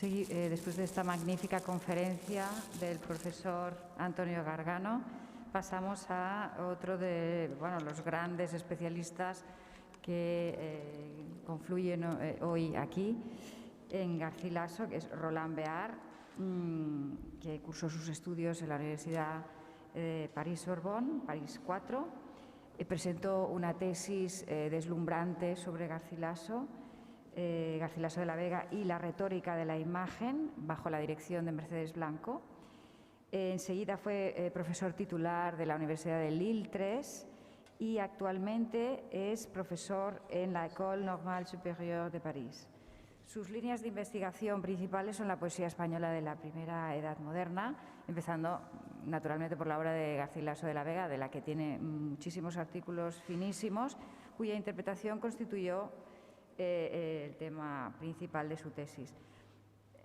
Después de esta magnífica conferencia del profesor Antonio Gargano, pasamos a otro de los grandes especialistas que confluyen hoy aquí en Garcilaso, que es Roland Beart, que cursó sus estudios en la Universidad de París-Sorbonne, París 4. Presentó una tesis deslumbrante sobre Garcilaso, Garcilaso de la Vega y la retórica de la imagen, bajo la dirección de Mercedes Blanco. Enseguida fue profesor titular de la Universidad de Lille 3 y actualmente es profesor en la École Normale Supérieure de París. Sus líneas de investigación principales son la poesía española de la primera edad moderna, empezando naturalmente por la obra de Garcilaso de la Vega, de la que tiene muchísimos artículos finísimos, cuya interpretación constituyó el tema principal de su tesis.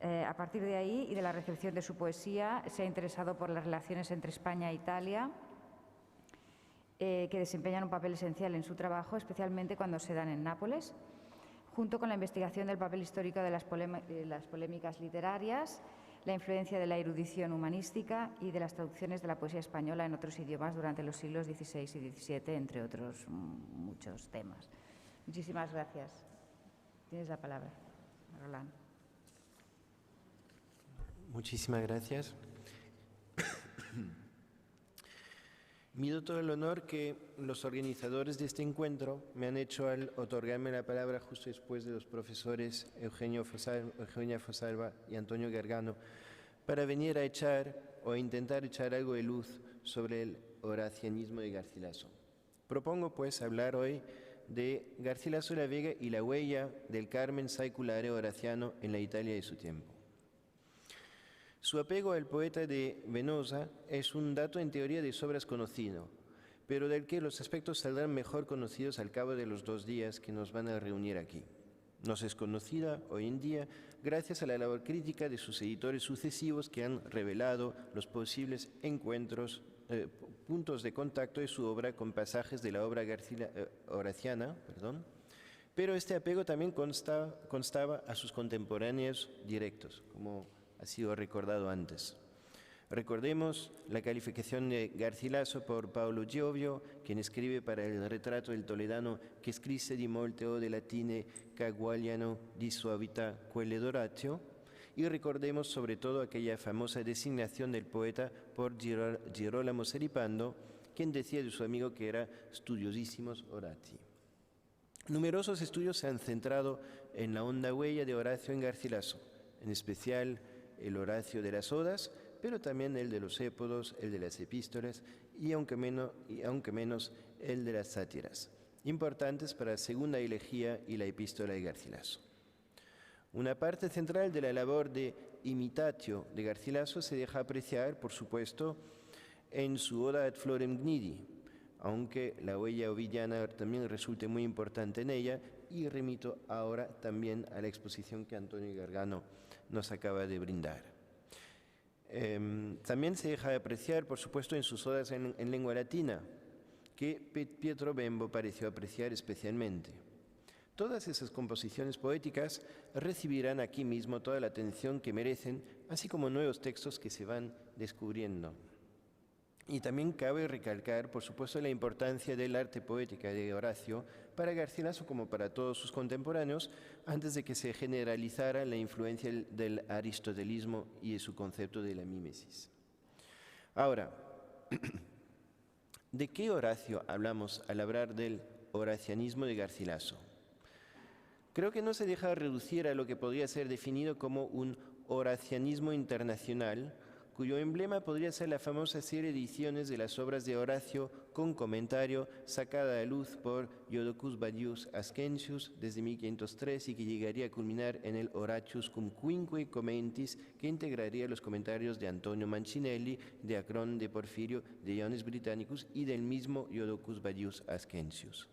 A partir de ahí y de la recepción de su poesía, se ha interesado por las relaciones entre España e Italia, que desempeñan un papel esencial en su trabajo, especialmente cuando se dan en Nápoles, junto con la investigación del papel histórico de las polémicas literarias, la influencia de la erudición humanística y de las traducciones de la poesía española en otros idiomas durante los siglos XVI y XVII, entre otros muchos temas. Muchísimas gracias. Tienes la palabra, Roland. Muchísimas gracias. Mido todo el honor que los organizadores de este encuentro me han hecho al otorgarme la palabra justo después de los profesores Eugenia Fosalva y Antonio Gargano para venir a echar o intentar echar algo de luz sobre el horacianismo de Garcilaso. Propongo pues hablar hoy de Garcilaso de la Vega y la huella del Carmen Saeculare horaciano en la Italia de su tiempo. Su apego al poeta de Venosa es un dato en teoría de sobras conocido, pero del que los aspectos saldrán mejor conocidos al cabo de los 2 días que nos van a reunir aquí. Nos es conocida hoy en día gracias a la labor crítica de sus editores sucesivos que han revelado los posibles puntos de contacto de su obra con pasajes de la obra horaciana, pero este apego también constaba a sus contemporáneos directos, como ha sido recordado antes. Recordemos la calificación de Garcilaso por Paolo Giovio, quien escribe para el retrato del toledano che scrisse di molte ode latine che guagliano di suavità quelle d'Orazio, y recordemos sobre todo aquella famosa designación del poeta por Girolamo Seripando, quien decía de su amigo que era studiosísimos Horati. Numerosos estudios se han centrado en la honda huella de Horacio en Garcilaso, en especial el Horacio de las Odas, pero también el de los Épodos, el de las Epístolas y aunque menos el de las Sátiras, importantes para la segunda elegía y la Epístola de Garcilaso. Una parte central de la labor de imitatio de Garcilaso se deja apreciar, por supuesto, en su Oda ad Florem Gnidi, aunque la huella ovillana también resulte muy importante en ella, y remito ahora también a la exposición que Antonio Gargano nos acaba de brindar. También se deja de apreciar, por supuesto, en sus odas en lengua latina, que Pietro Bembo pareció apreciar especialmente. Todas esas composiciones poéticas recibirán aquí mismo toda la atención que merecen, así como nuevos textos que se van descubriendo. Y también cabe recalcar, por supuesto, la importancia del arte poética de Horacio para Garcilaso como para todos sus contemporáneos, antes de que se generalizara la influencia del aristotelismo y de su concepto de la mímesis. Ahora, ¿de qué Horacio hablamos al hablar del horacianismo de Garcilaso? Creo que no se deja reducir a lo que podría ser definido como un horacianismo internacional, cuyo emblema podría ser la famosa serie de ediciones de las obras de Horacio con comentario sacada a luz por Iudocus Badius Ascensius desde 1503 y que llegaría a culminar en el Horatius cum quinque commentis, que integraría los comentarios de Antonio Mancinelli, de Acron de Porfirio, de Ioannis Britannicus y del mismo Iudocus Badius Ascensius.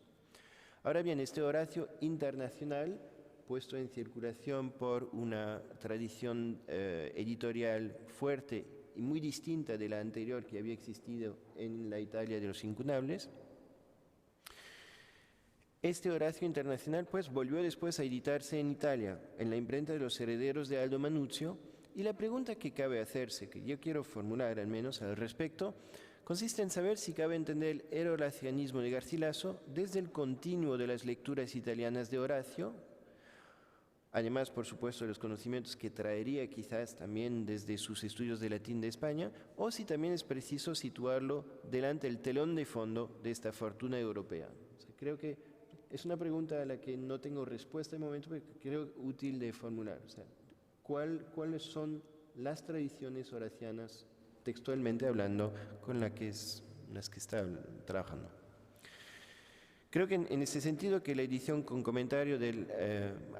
Ahora bien, este Horacio internacional, puesto en circulación por una tradición editorial fuerte y muy distinta de la anterior que había existido en la Italia de los incunables, Este Horacio Internacional pues volvió después a editarse en Italia, en la imprenta de los herederos de Aldo Manuzio, y la pregunta que cabe hacerse, que yo quiero formular al menos al respecto, consiste en saber si cabe entender el horacianismo de Garcilaso desde el continuo de las lecturas italianas de Horacio, además, por supuesto, de los conocimientos que traería quizás también desde sus estudios de latín de España, o si también es preciso situarlo delante del telón de fondo de esta fortuna europea. O sea, creo que es una pregunta a la que no tengo respuesta de momento, pero creo útil de formular. O sea, ¿cuáles son las tradiciones horacianas, textualmente hablando, con las que está trabajando? Creo que en ese sentido que la edición con comentario del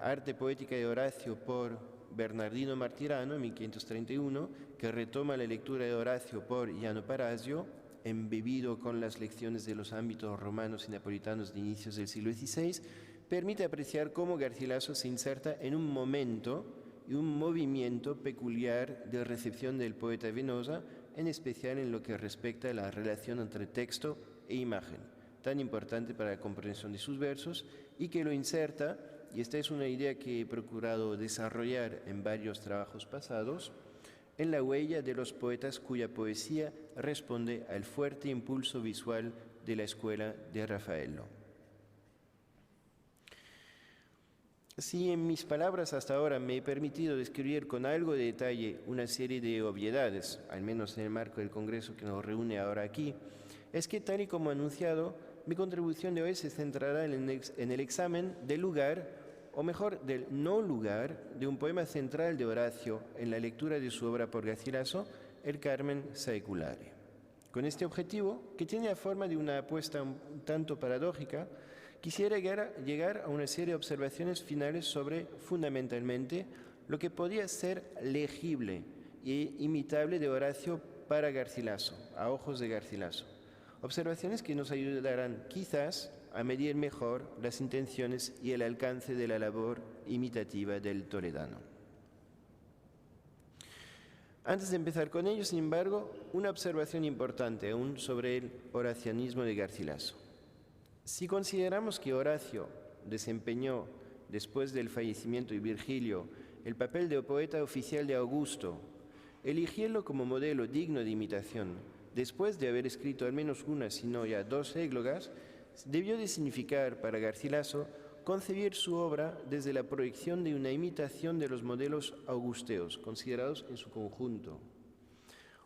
Arte Poética de Horacio por Bernardino Martirano en 1531, que retoma la lectura de Horacio por Iano Parasio, embebido con las lecciones de los ámbitos romanos y napolitanos de inicios del siglo XVI, permite apreciar cómo Garcilaso se inserta en un momento y un movimiento peculiar de recepción del poeta Venosa, en especial en lo que respecta a la relación entre texto e imagen, tan importante para la comprensión de sus versos, y que lo inserta, y esta es una idea que he procurado desarrollar en varios trabajos pasados, en la huella de los poetas cuya poesía responde al fuerte impulso visual de la escuela de Raffaello. Si en mis palabras hasta ahora me he permitido describir con algo de detalle una serie de obviedades, al menos en el marco del Congreso que nos reúne ahora aquí, es que tal y como anunciado, mi contribución de hoy se centrará en el examen del lugar, o mejor, del no lugar, de un poema central de Horacio en la lectura de su obra por Garcilaso, el Carmen Saeculare. Con este objetivo, que tiene la forma de una apuesta un tanto paradójica, quisiera llegar a una serie de observaciones finales sobre, fundamentalmente, lo que podía ser legible e imitable de Horacio para Garcilaso, a ojos de Garcilaso. Observaciones que nos ayudarán quizás a medir mejor las intenciones y el alcance de la labor imitativa del toledano. Antes de empezar con ello, sin embargo, una observación importante aún sobre el horacianismo de Garcilaso. Si consideramos que Horacio desempeñó, después del fallecimiento de Virgilio, el papel de poeta oficial de Augusto, eligiéndolo como modelo digno de imitación, después de haber escrito al menos una, si no ya 2 églogas, debió de significar para Garcilaso concebir su obra desde la proyección de una imitación de los modelos augusteos, considerados en su conjunto.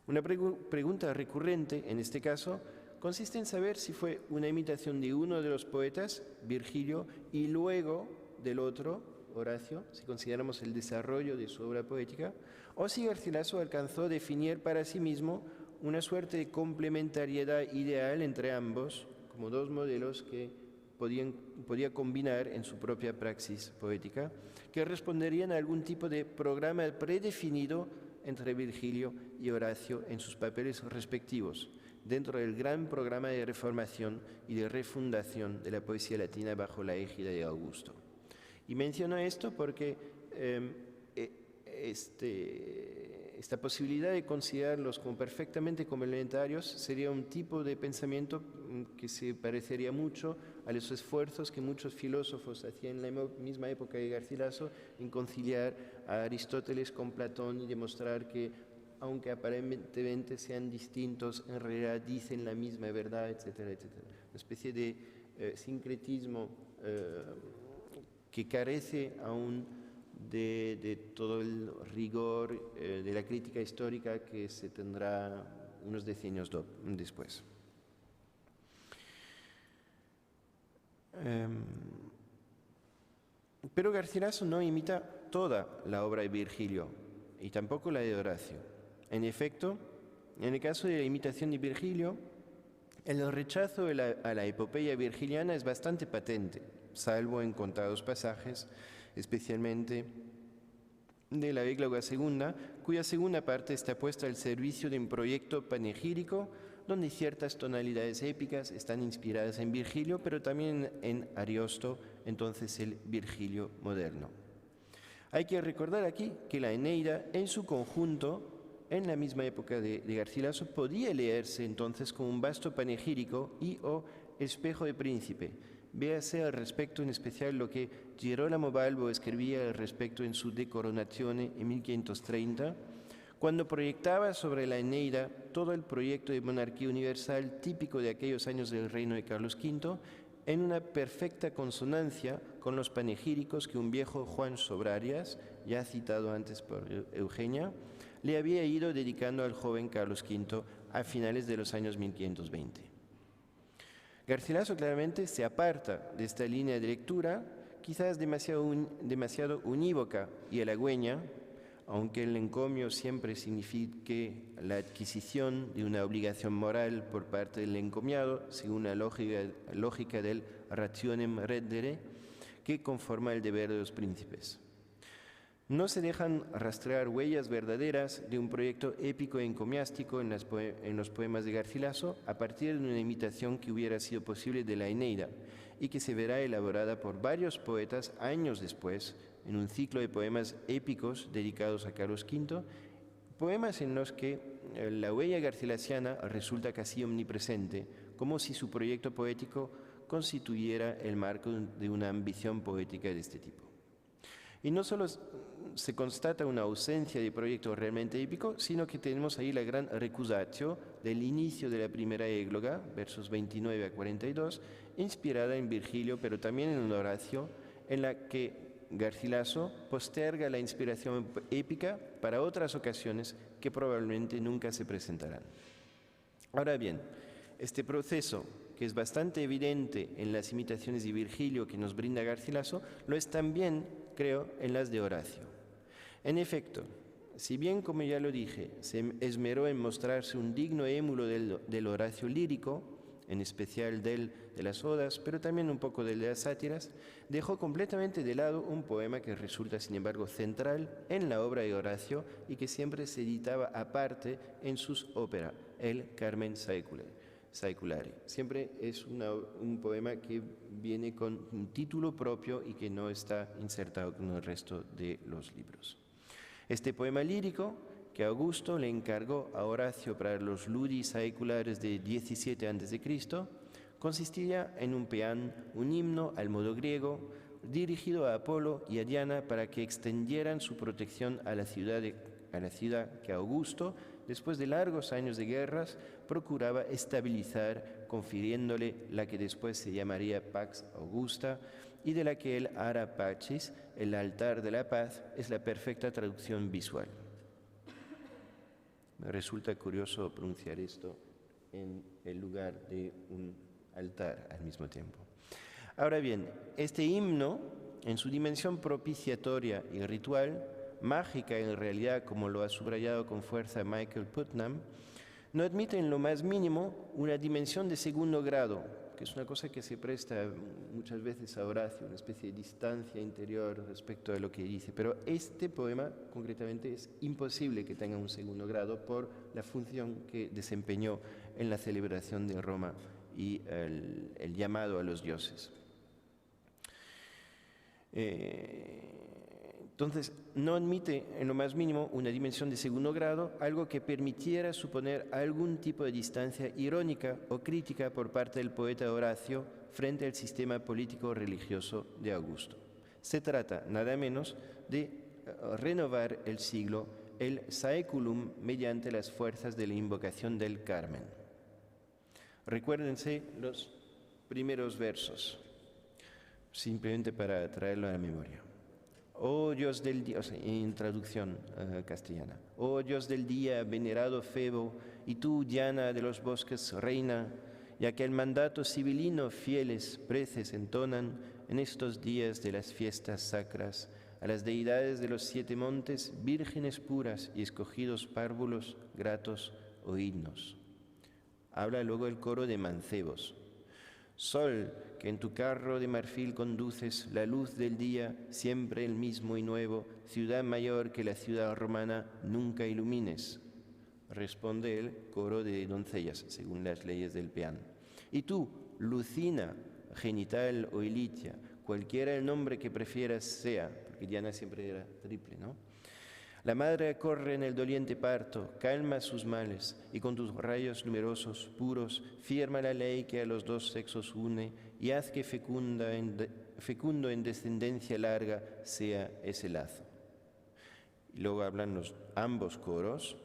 Una pregunta recurrente, en este caso, consiste en saber si fue una imitación de uno de los poetas, Virgilio, y luego del otro, Horacio, si consideramos el desarrollo de su obra poética, o si Garcilaso alcanzó a definir para sí mismo una suerte de complementariedad ideal entre ambos, como 2 modelos que podía combinar en su propia praxis poética, que responderían a algún tipo de programa predefinido entre Virgilio y Horacio en sus papeles respectivos, dentro del gran programa de reformación y de refundación de la poesía latina bajo la égida de Augusto. Y menciono esto porque esta posibilidad de considerarlos como perfectamente complementarios sería un tipo de pensamiento que se parecería mucho a los esfuerzos que muchos filósofos hacían en la misma época de Garcilaso en conciliar a Aristóteles con Platón y demostrar que, aunque aparentemente sean distintos, en realidad dicen la misma verdad, etcétera, etcétera. Una especie de sincretismo que carece aún de todo el rigor de la crítica histórica que se tendrá unos decenios después. Pero Garcilaso no imita toda la obra de Virgilio y tampoco la de Horacio. En efecto, en el caso de la imitación de Virgilio, el rechazo a la epopeya virgiliana es bastante patente, salvo en contados pasajes, especialmente de la égloga segunda, cuya segunda parte está puesta al servicio de un proyecto panegírico donde ciertas tonalidades épicas están inspiradas en Virgilio, pero también en Ariosto, entonces el Virgilio moderno. Hay que recordar aquí que la Eneida, en su conjunto, en la misma época de Garcilaso, podía leerse entonces como un vasto panegírico y o espejo de príncipe, véase al respecto en especial lo que Girolamo Balbo escribía al respecto en su De Coronatione en 1530, cuando proyectaba sobre la Eneida todo el proyecto de monarquía universal típico de aquellos años del reino de Carlos V, en una perfecta consonancia con los panegíricos que un viejo Juan Sobrarias, ya citado antes por Eugenia, le había ido dedicando al joven Carlos V a finales de los años 1520. Garcilaso claramente se aparta de esta línea de lectura, quizás demasiado unívoca y halagüeña, aunque el encomio siempre signifique la adquisición de una obligación moral por parte del encomiado, según la lógica del rationem reddere, que conforma el deber de los príncipes. No se dejan rastrear huellas verdaderas de un proyecto épico e encomiástico en los poemas de Garcilaso a partir de una imitación que hubiera sido posible de la Eneida y que se verá elaborada por varios poetas años después en un ciclo de poemas épicos dedicados a Carlos V, poemas en los que la huella garcilasiana resulta casi omnipresente, como si su proyecto poético constituyera el marco de una ambición poética de este tipo. Y no solo se constata una ausencia de proyecto realmente épico, sino que tenemos ahí la gran recusatio del inicio de la primera égloga, versos 29 a 42, inspirada en Virgilio, pero también en Horacio, en la que Garcilaso posterga la inspiración épica para otras ocasiones que probablemente nunca se presentarán. Ahora bien, este proceso, que es bastante evidente en las imitaciones de Virgilio que nos brinda Garcilaso, lo es también, creo, en las de Horacio. En efecto, si bien, como ya lo dije, se esmeró en mostrarse un digno émulo del Horacio lírico, en especial de las odas, pero también un poco de las sátiras, dejó completamente de lado un poema que resulta, sin embargo, central en la obra de Horacio y que siempre se editaba aparte en sus óperas, el Carmen Saeculare. Siempre es un poema que viene con un título propio y que no está insertado con el resto de los libros. Este poema lírico, que Augusto le encargó a Horacio para los Ludi Saeculares de 17 a.C., consistía en un peán, un himno al modo griego, dirigido a Apolo y a Diana para que extendieran su protección a la ciudad que Augusto, después de largos años de guerras, procuraba estabilizar, confiriéndole la que después se llamaría Pax Augusta, y de la que el Ara Pacis, el altar de la paz, es la perfecta traducción visual. Me resulta curioso pronunciar esto en el lugar de un altar al mismo tiempo. Ahora bien, este himno, en su dimensión propiciatoria y ritual, mágica en realidad, como lo ha subrayado con fuerza Michael Putnam, no admite en lo más mínimo una dimensión de segundo grado, que es una cosa que se presta muchas veces a Horacio, una especie de distancia interior respecto a lo que dice. Pero este poema, concretamente, es imposible que tenga un segundo grado por la función que desempeñó en la celebración de Roma y el llamado a los dioses. Entonces, no admite en lo más mínimo una dimensión de segundo grado, algo que permitiera suponer algún tipo de distancia irónica o crítica por parte del poeta Horacio frente al sistema político-religioso de Augusto. Se trata, nada menos, de renovar el siglo, el saeculum, mediante las fuerzas de la invocación del Carmen. Recuérdense los primeros versos, simplemente para traerlo a la memoria. Oh Dios del día, o sea, en traducción castellana. Oh Dios del día, venerado Febo, y tú, Diana de los bosques, reina, ya que el mandato civilino fieles preces entonan en estos días de las fiestas sacras a las deidades de los 7 montes, vírgenes puras y escogidos párvulos gratos oídnos. Habla luego el coro de mancebos. Sol, que en tu carro de marfil conduces la luz del día, siempre el mismo y nuevo, ciudad mayor que la ciudad romana, nunca ilumines. Responde el coro de doncellas, según las leyes del peán. Y tú, Lucina, genital o ilitia, cualquiera el nombre que prefieras sea, porque Diana siempre era triple, ¿no? La madre corre en el doliente parto, calma sus males, y con tus rayos numerosos, puros, firma la ley que a los dos sexos une, y haz que fecundo en descendencia larga sea ese lazo. Y luego hablan ambos coros.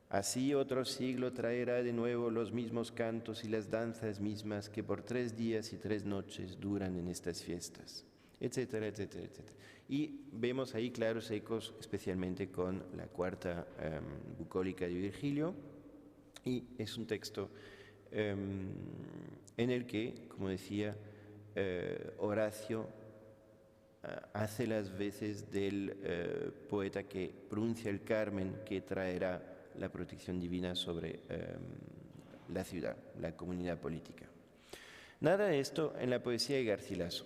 Así otro siglo traerá de nuevo los mismos cantos y las danzas mismas que por 3 días y 3 noches duran en estas fiestas, etcétera, etcétera, etcétera. Y vemos ahí claros ecos, especialmente con la cuarta bucólica de Virgilio, y es un texto en el que, como decía, Horacio hace las veces del poeta que pronuncia el Carmen, que traerá la protección divina sobre la ciudad, la comunidad política. Nada de esto en la poesía de Garcilaso.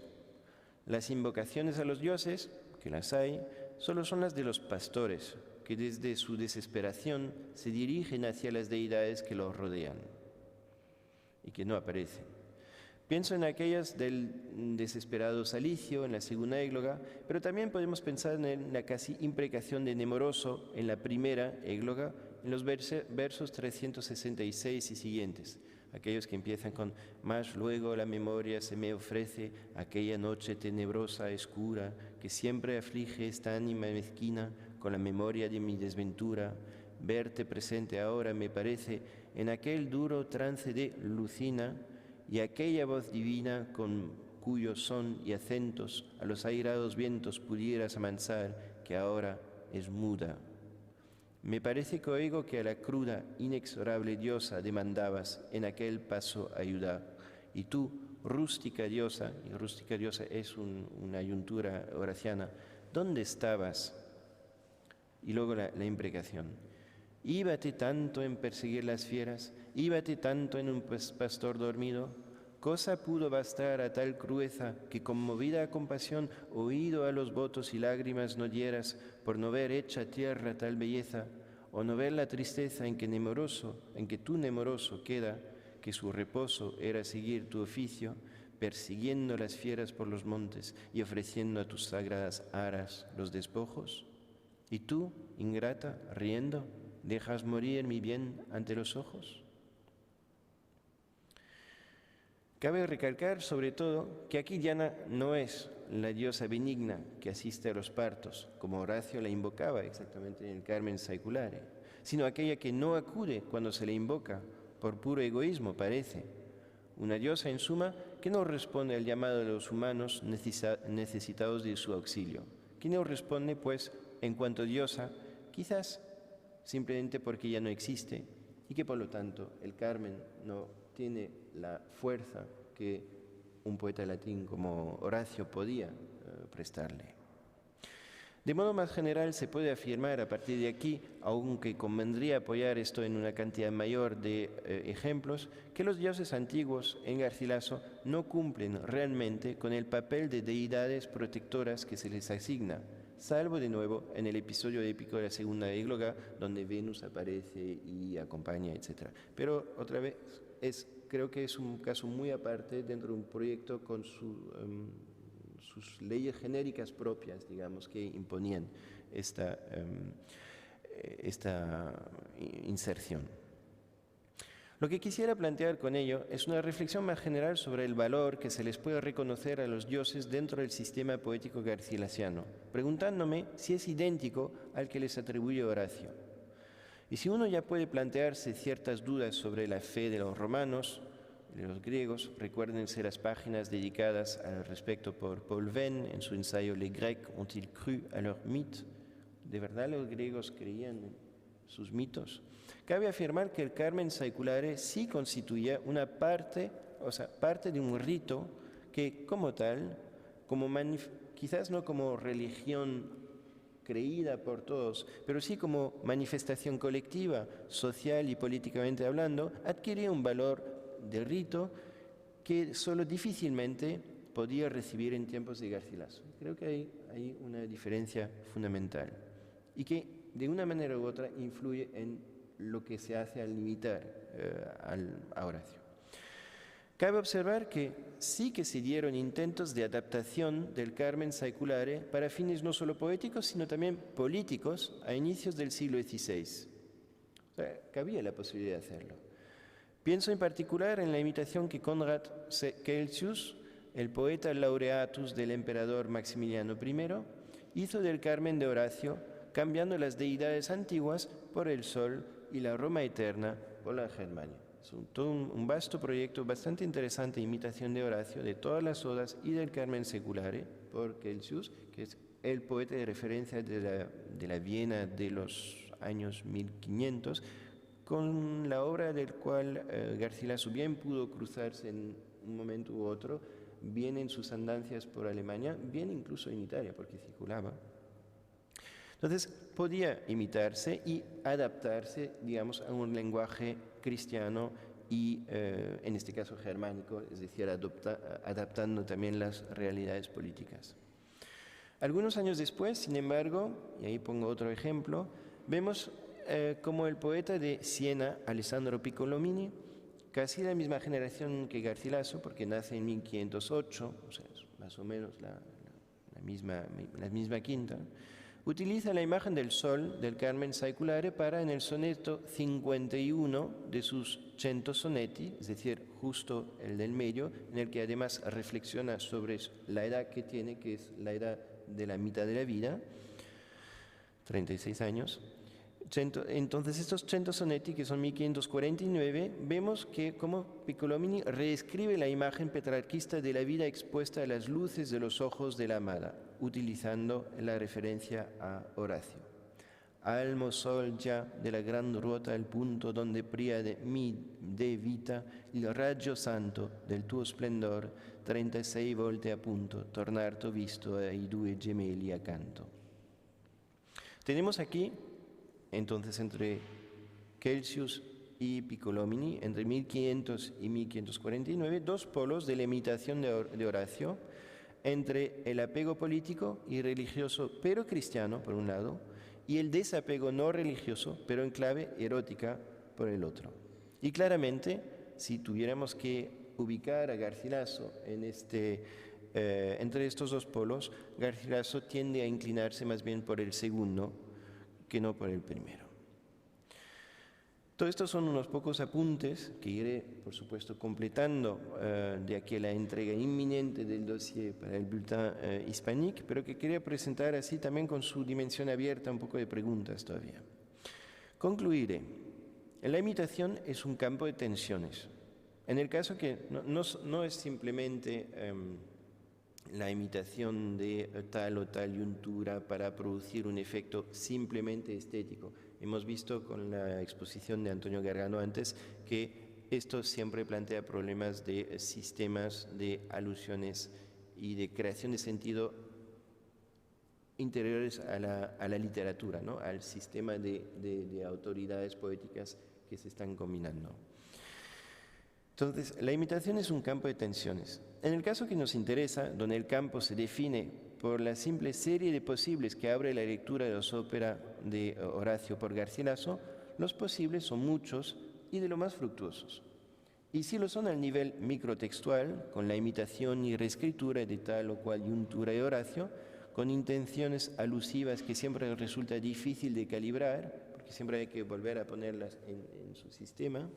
Las invocaciones a los dioses, que las hay, solo son las de los pastores, que desde su desesperación se dirigen hacia las deidades que los rodean y que no aparecen. Pienso en aquellas del desesperado Salicio, en la segunda égloga, pero también podemos pensar en la casi imprecación de Nemoroso en la primera égloga, en los versos 366 y siguientes, aquellos que empiezan con «Mas luego la memoria se me ofrece aquella noche tenebrosa, oscura, que siempre aflige esta ánima mezquina con la memoria de mi desventura. Verte presente ahora me parece en aquel duro trance de Lucina y aquella voz divina con cuyos son y acentos a los airados vientos pudieras amansar, que ahora es muda. Me parece que oigo que a la cruda, inexorable diosa demandabas en aquel paso ayuda, y tú, rústica diosa, y rústica diosa es una ayuntura horaciana, ¿dónde estabas? Y luego la imprecación. Íbate tanto en perseguir las fieras, íbate tanto en un pastor dormido, cosa pudo bastar a tal crueza que conmovida a compasión, oído a los votos y lágrimas no dieras por no ver hecha tierra tal belleza, o no ver la tristeza en que tú nemoroso queda, que su reposo era seguir tu oficio, persiguiendo las fieras por los montes y ofreciendo a tus sagradas aras los despojos. Y tú, ingrata, riendo, ¿dejas morir mi bien ante los ojos? Cabe recalcar, sobre todo, que aquí Diana no es la diosa benigna que asiste a los partos, como Horacio la invocaba exactamente en el Carmen Saeculare, sino aquella que no acude cuando se le invoca, por puro egoísmo parece. Una diosa, en suma, que no responde al llamado de los humanos necesitados de su auxilio, que no responde, pues, en cuanto diosa, quizás simplemente porque ya no existe, y que por lo tanto el Carmen no tiene la fuerza que un poeta latín como Horacio podía prestarle. De modo más general se puede afirmar a partir de aquí, aunque convendría apoyar esto en una cantidad mayor de ejemplos, que los dioses antiguos en Garcilaso no cumplen realmente con el papel de deidades protectoras que se les asigna, salvo de nuevo en el episodio épico de la segunda égloga, donde Venus aparece y acompaña, etc. Pero otra vez, creo que es un caso muy aparte dentro de un proyecto con sus leyes genéricas propias, digamos, que imponían esta inserción. Lo que quisiera plantear con ello es una reflexión más general sobre el valor que se les puede reconocer a los dioses dentro del sistema poético garcilasiano, preguntándome si es idéntico al que les atribuye Horacio. Y si uno ya puede plantearse ciertas dudas sobre la fe de los romanos, de los griegos, recuérdense las páginas dedicadas al respecto por Paul Venn en su ensayo Les Grecs ont-ils cru à leurs mythes? ¿De verdad los griegos creían en sus mitos? Cabe afirmar que el Carmen Saeculare sí constituía una parte de un rito que como tal, quizás no como religión creída por todos, pero sí como manifestación colectiva, social y políticamente hablando, adquiría un valor de rito que solo difícilmente podía recibir en tiempos de Garcilaso. Creo que hay una diferencia fundamental y que de una manera u otra influye en lo que se hace al limitar a Horacio. Cabe observar que sí que se dieron intentos de adaptación del Carmen Saeculare para fines no solo poéticos, sino también políticos a inicios del siglo XVI. O sea, cabía la posibilidad de hacerlo. Pienso en particular en la imitación que Konrad Celsius, el poeta laureatus del emperador Maximiliano I, hizo del Carmen de Horacio, cambiando las deidades antiguas por el sol y la Roma eterna por la Germania. Es todo un vasto proyecto bastante interesante, imitación de Horacio, de todas las odas y del Carmen Seculare por Celsius, que es el poeta de referencia de la Viena de los años 1500, con la obra del cual Garcilaso bien pudo cruzarse en un momento u otro, bien en sus andancias por Alemania, bien incluso en Italia, porque circulaba. Entonces, podía imitarse y adaptarse, digamos, a un lenguaje cristiano y, en este caso, germánico, es decir, adaptando también las realidades políticas. Algunos años después, sin embargo, y ahí pongo otro ejemplo, vemos como el poeta de Siena, Alessandro Piccolomini, casi la misma generación que Garcilaso, porque nace en 1508, o sea, es más o menos la misma quinta, utiliza la imagen del sol del Carmen Saeculare para, en el soneto 51 de sus 100 sonetti, es decir, justo el del medio, en el que además reflexiona sobre la edad que tiene, que es la edad de la mitad de la vida, 36 años. Entonces, estos 100 sonetti, que son 1549, vemos que como Piccolomini reescribe la imagen petrarquista de la vida expuesta a las luces de los ojos de la amada, utilizando la referencia a Horacio. Almo sol ya de la gran ruota al punto donde pria de vita il raggio santo del tuo splendor, 36 volte appunto tornarto visto ai due gemelli accanto. Tenemos aquí, entonces, entre Celsius y Piccolomini, entre 1500 y 1549, dos polos de la imitación de Horacio, entre el apego político y religioso, pero cristiano, por un lado, y el desapego no religioso, pero en clave erótica, por el otro. Y claramente, si tuviéramos que ubicar a Garcilaso entre estos dos polos, Garcilaso tiende a inclinarse más bien por el segundo que no por el primero. Todos estos son unos pocos apuntes que iré, por supuesto, completando de aquí a la entrega inminente del dossier para el Bulletin Hispanique, pero que quería presentar así también con su dimensión abierta, un poco de preguntas todavía. Concluiré. La imitación es un campo de tensiones. En el caso que no es simplemente la imitación de tal o tal yuntura para producir un efecto simplemente estético. Hemos visto con la exposición de Antonio Gargano antes que esto siempre plantea problemas de sistemas de alusiones y de creación de sentido interiores a la literatura, ¿no? Al sistema de autoridades poéticas que se están combinando. Entonces, la imitación es un campo de tensiones. En el caso que nos interesa, donde el campo se define por la simple serie de posibles que abre la lectura de las óperas de Horacio por Garcilaso, los posibles son muchos y de lo más fructuosos. Y si lo son al nivel microtextual, con la imitación y reescritura de tal o cual yuntura de Horacio, con intenciones alusivas que siempre resulta difícil de calibrar, porque siempre hay que volver a ponerlas en su sistema.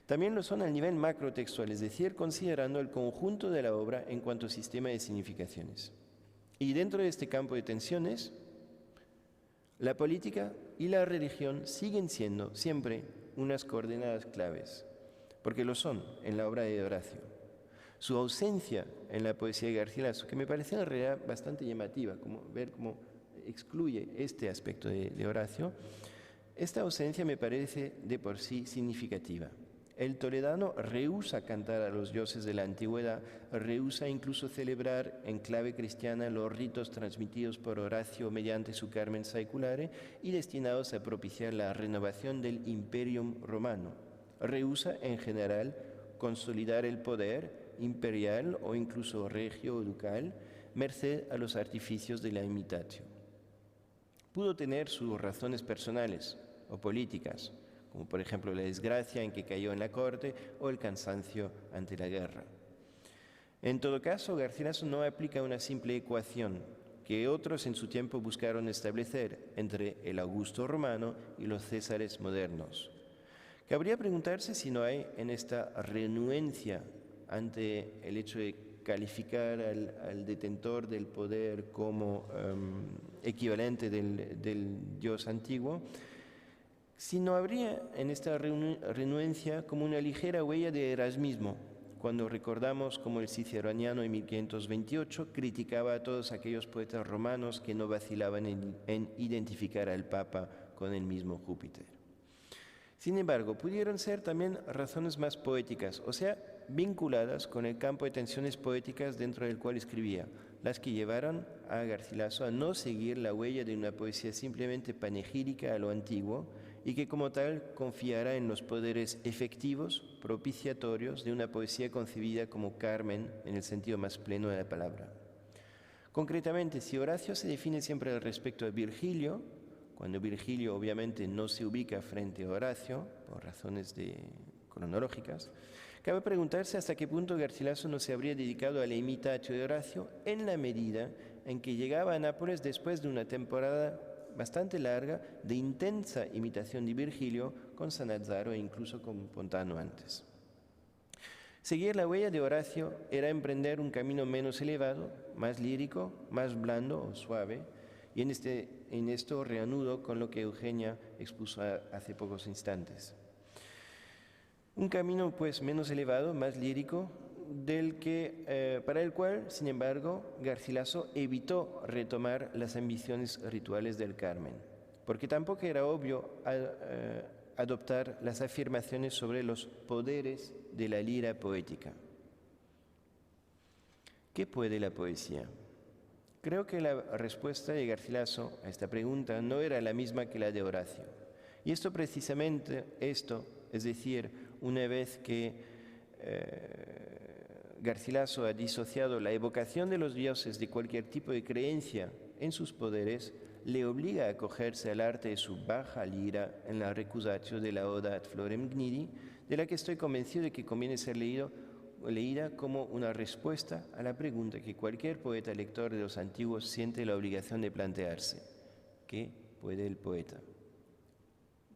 También lo son al nivel macrotextual, es decir, considerando el conjunto de la obra en cuanto a sistema de significaciones. Y dentro de este campo de tensiones, la política y la religión siguen siendo siempre unas coordenadas claves, porque lo son en la obra de Horacio. Su ausencia en la poesía de Garcilaso, que me parece en realidad bastante llamativa, ver cómo excluye este aspecto de Horacio, esta ausencia me parece de por sí significativa. El toledano rehúsa cantar a los dioses de la antigüedad, rehúsa incluso celebrar en clave cristiana los ritos transmitidos por Horacio mediante su Carmen Saeculare y destinados a propiciar la renovación del Imperium Romano. Rehúsa en general consolidar el poder imperial o incluso regio o ducal, merced a los artificios de la imitatio. Pudo tener sus razones personales o políticas, como por ejemplo la desgracia en que cayó en la corte o el cansancio ante la guerra. En todo caso, Garcilaso no aplica una simple ecuación que otros en su tiempo buscaron establecer entre el Augusto romano y los Césares modernos. Cabría preguntarse si no hay en esta renuencia ante el hecho de calificar al detentor del poder como equivalente del Dios antiguo, si no habría en esta renuencia como una ligera huella de erasmismo, cuando recordamos cómo el ciceroniano en 1528 criticaba a todos aquellos poetas romanos que no vacilaban en identificar al Papa con el mismo Júpiter. Sin embargo, pudieron ser también razones más poéticas, o sea, vinculadas con el campo de tensiones poéticas dentro del cual escribía, las que llevaron a Garcilaso a no seguir la huella de una poesía simplemente panegírica a lo antiguo y que como tal confiara en los poderes efectivos, propiciatorios de una poesía concebida como Carmen en el sentido más pleno de la palabra. Concretamente, si Horacio se define siempre al respecto de Virgilio, cuando Virgilio obviamente no se ubica frente a Horacio, por razones cronológicas, cabe preguntarse hasta qué punto Garcilaso no se habría dedicado a la imitatio de Horacio en la medida en que llegaba a Nápoles después de una temporada bastante larga de intensa imitación de Virgilio con Sanazzaro e incluso con Pontano antes. Seguir la huella de Horacio era emprender un camino menos elevado, más lírico, más blando o suave, y en esto reanudo con lo que Eugenia expuso hace pocos instantes. Un camino pues menos elevado, más lírico, para el cual, sin embargo, Garcilaso evitó retomar las ambiciones rituales del Carmen, porque tampoco era obvio adoptar las afirmaciones sobre los poderes de la lira poética. ¿Qué puede la poesía? Creo que la respuesta de Garcilaso a esta pregunta no era la misma que la de Horacio. Y es decir, una vez que Garcilaso ha disociado la evocación de los dioses de cualquier tipo de creencia en sus poderes, le obliga a acogerse al arte de su baja lira en la recusatio de la Oda ad Florem Gnidi, de la que estoy convencido de que conviene ser leída como una respuesta a la pregunta que cualquier poeta lector de los antiguos siente la obligación de plantearse: ¿qué puede el poeta?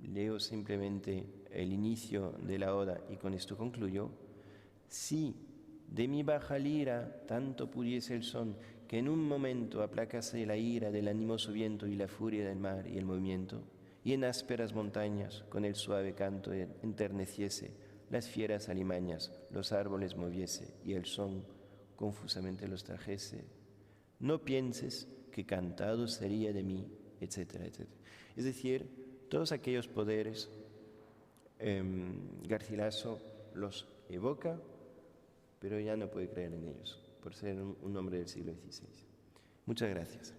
Leo simplemente el inicio de la oda y con esto concluyo. Si de mi baja lira tanto pudiese el son que en un momento aplacase la ira del animoso viento y la furia del mar y el movimiento, y en ásperas montañas con el suave canto enterneciese las fieras alimañas, los árboles moviese y el son confusamente los trajese, no pienses que cantado sería de mí, etcétera, etcétera. Es decir, todos aquellos poderes Garcilaso los evoca, pero ya no puede creer en ellos, por ser un hombre del siglo XVI. Muchas gracias.